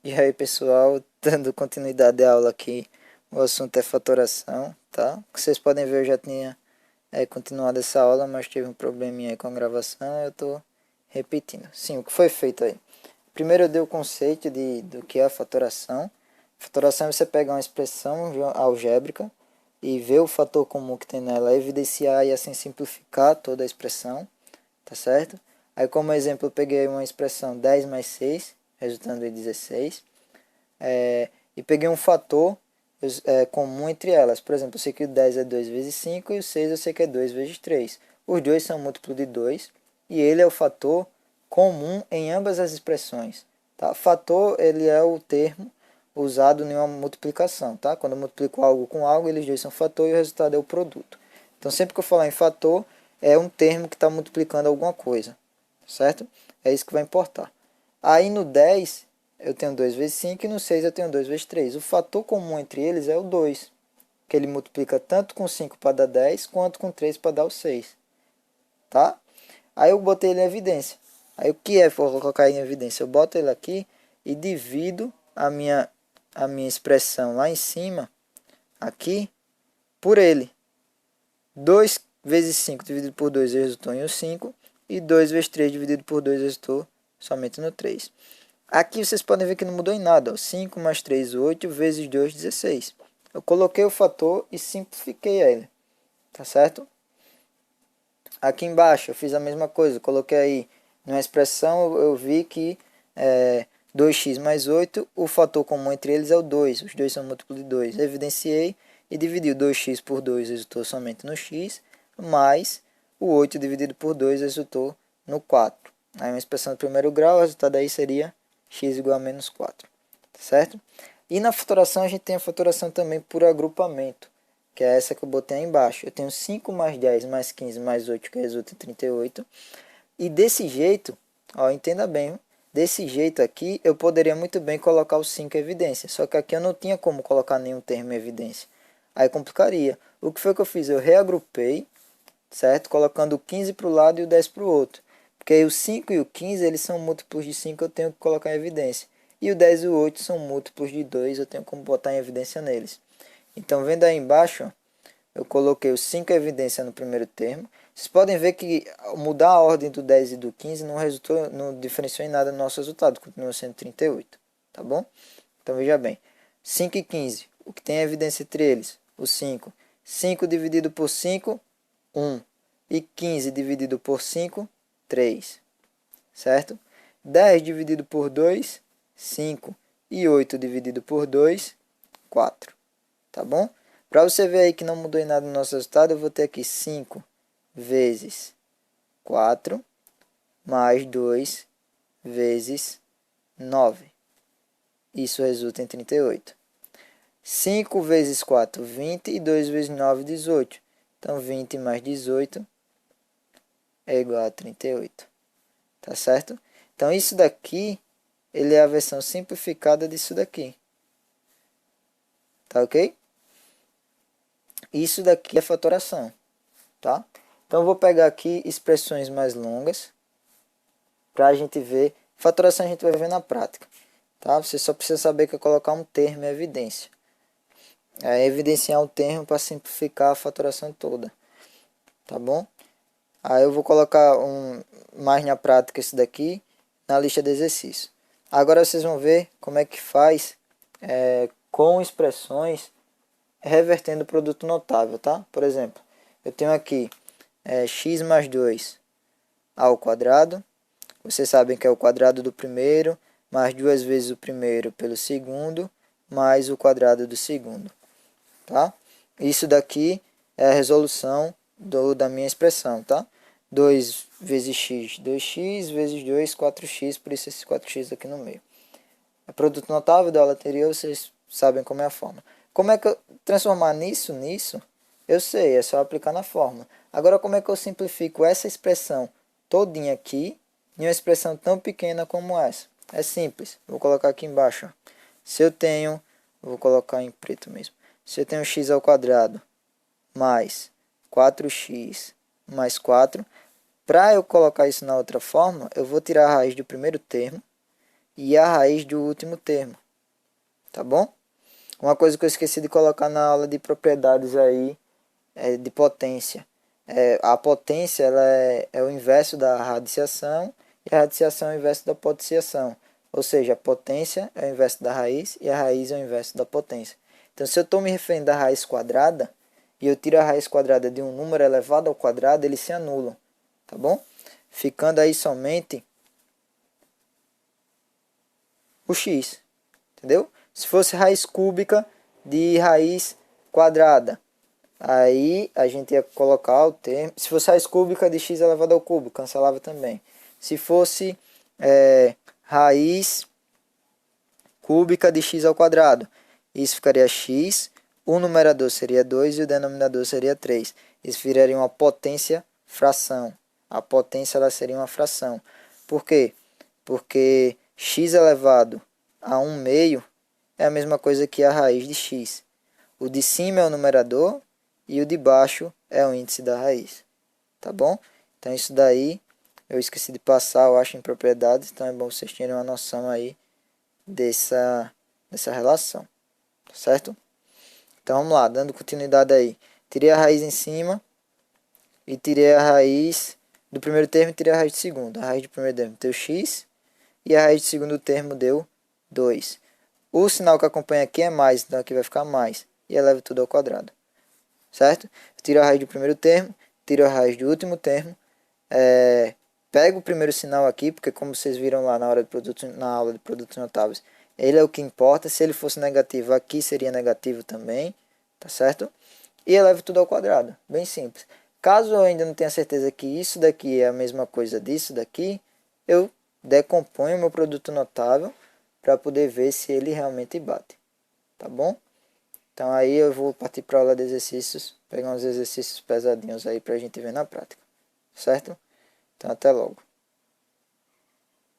E aí, pessoal, dando continuidade à aula aqui, o assunto é fatoração, tá? Como vocês podem ver, eu já tinha continuado essa aula, mas tive um probleminha aí com a gravação, eu tô repetindo. Sim, o que foi feito aí? Primeiro eu dei o conceito do que é a fatoração. Fatoração é você pegar uma expressão algébrica e ver o fator comum que tem nela, evidenciar e assim simplificar toda a expressão, tá certo? Aí como exemplo eu peguei uma expressão 10 mais 6, resultando em 16, e peguei um fator comum entre elas. Por exemplo, eu sei que o 10 é 2 vezes 5 e o 6 eu sei que é 2 vezes 3. Os dois são múltiplos de 2 e ele é o fator comum em ambas as expressões. Tá? Fator ele é o termo usado em uma multiplicação. Tá? Quando eu multiplico algo com algo, eles dois são fator e o resultado é o produto. Então, sempre que eu falar em fator, é um termo que está multiplicando alguma coisa. Certo? É isso que vai importar. Aí no 10, eu tenho 2 vezes 5 e no 6 eu tenho 2 vezes 3. O fator comum entre eles é o 2, que ele multiplica tanto com 5 para dar 10, quanto com 3 para dar o 6. Tá? Aí eu botei ele em evidência. Aí o que é for colocar em evidência? Eu boto ele aqui e divido a minha expressão lá em cima, aqui, por ele. 2 vezes 5 dividido por 2 resultou em 5. E 2 vezes 3 dividido por 2 resultou somente no 3. Aqui vocês podem ver que não mudou em nada. Ó. 5 mais 3, 8, vezes 2, 16. Eu coloquei o fator e simplifiquei ele. Tá certo? Aqui embaixo eu fiz a mesma coisa. Coloquei aí numa expressão, eu vi que 2x mais 8, o fator comum entre eles é o 2. Os dois são múltiplos de 2. Evidenciei e dividi o 2x por 2, resultou somente no x, mais o 8 dividido por 2 resultou no 4. Aí uma expressão de primeiro grau, o resultado aí seria x igual a menos 4. Certo? E na fatoração a gente tem a fatoração também por agrupamento, que é essa que eu botei aí embaixo. Eu tenho 5 mais 10 mais 15 mais 8, que resulta em 38. E desse jeito, ó, entenda bem, desse jeito aqui eu poderia muito bem colocar o 5 em evidência. Só que aqui eu não tinha como colocar nenhum termo em evidência. Aí complicaria. O que foi que eu fiz? Eu reagrupei, certo? Colocando o 15 para o lado e o 10 para o outro. Porque aí o 5 e o 15 eles são múltiplos de 5, eu tenho que colocar em evidência. E o 10 e o 8 são múltiplos de 2, eu tenho como botar em evidência neles. Então, vendo aí embaixo, ó, eu coloquei o 5 em evidência no primeiro termo. Vocês podem ver que mudar a ordem do 10 e do 15 não resultou, não diferenciou em nada no nosso resultado, continua sendo 38, tá bom? Então veja bem, 5 e 15, o que tem evidência entre eles? O 5. 5 dividido por 5, 1. E 15 dividido por 5, 3. Certo? 10 dividido por 2, 5. E 8 dividido por 2, 4. Tá bom? Para você ver aí que não mudou em nada no nosso resultado, eu vou ter aqui 5 vezes 4 mais 2 vezes 9. Isso resulta em 38. 5 vezes 4, 20 e 2 vezes 9, 18. Então 20 mais 18 é igual a 38. Tá certo? Então isso daqui, ele é a versão simplificada disso daqui. Tá ok? Isso daqui é fatoração. Tá? Então eu vou pegar aqui expressões mais longas para a gente ver. Fatoração a gente vai ver na prática. Tá? Você só precisa saber que é colocar um termo em evidência. É evidenciar um termo para simplificar a fatoração toda. Tá bom? Aí eu vou colocar mais na prática isso daqui na lista de exercícios. Agora vocês vão ver como é que faz com expressões revertendo o produto notável. Tá? Por exemplo, eu tenho aqui x mais 2 ao quadrado. Vocês sabem que é o quadrado do primeiro, mais 2 vezes o primeiro pelo segundo, mais o quadrado do segundo. Tá? Isso daqui é a resolução da minha expressão. Tá? 2 vezes x, 2x, vezes 2, 4x, por isso esse 4x aqui no meio. É produto notável da aula anterior, vocês sabem como é a forma. Como é que eu transformar nisso? Eu sei, é só aplicar na fórmula. Agora, como é que eu simplifico essa expressão todinha aqui em uma expressão tão pequena como essa? É simples. Vou colocar aqui embaixo. Ó. Se eu tenho, vou colocar em preto mesmo. Se eu tenho x ao quadrado mais 4x mais 4, para eu colocar isso na outra forma, eu vou tirar a raiz do primeiro termo e a raiz do último termo, tá bom? Uma coisa que eu esqueci de colocar na aula de propriedades aí é de potência. A potência ela é o inverso da radiciação e a radiciação é o inverso da potenciação. Ou seja, a potência é o inverso da raiz e a raiz é o inverso da potência. Então, se eu estou me referindo à raiz quadrada e eu tiro a raiz quadrada de um número elevado ao quadrado, eles se anulam, tá bom? Ficando aí somente o x, entendeu? Se fosse raiz cúbica de raiz quadrada, aí a gente ia colocar o termo. Se fosse raiz cúbica de x elevado ao cubo, cancelava também. Se fosse raiz cúbica de x ao quadrado, isso ficaria x, o numerador seria 2 e o denominador seria 3. Isso viraria uma potência fração. A potência ela seria uma fração. Por quê? Porque x elevado a 1 meio é a mesma coisa que a raiz de x. O de cima é o numerador e o de baixo é o índice da raiz. Tá bom? Então isso daí eu esqueci de passar, eu acho, em propriedades. Então é bom vocês terem uma noção aí dessa relação. Tá certo? Então vamos lá, dando continuidade aí. Tirei a raiz em cima e tirei a raiz do primeiro termo e tirei a raiz do segundo. A raiz do primeiro termo deu x e a raiz do segundo termo deu 2. O sinal que acompanha aqui é mais, então aqui vai ficar mais. E eleva tudo ao quadrado. Certo? Tiro a raiz do primeiro termo, tiro a raiz do último termo. Pego o primeiro sinal aqui, porque como vocês viram lá na aula de produtos notáveis, ele é o que importa. Se ele fosse negativo, aqui seria negativo também. Tá certo? E elevo tudo ao quadrado. Bem simples. Caso eu ainda não tenha certeza que isso daqui é a mesma coisa disso daqui, eu decomponho o meu produto notável para poder ver se ele realmente bate. Tá bom? Então aí eu vou partir para a aula de exercícios, pegar uns exercícios pesadinhos aí para a gente ver na prática. Certo? Então até logo.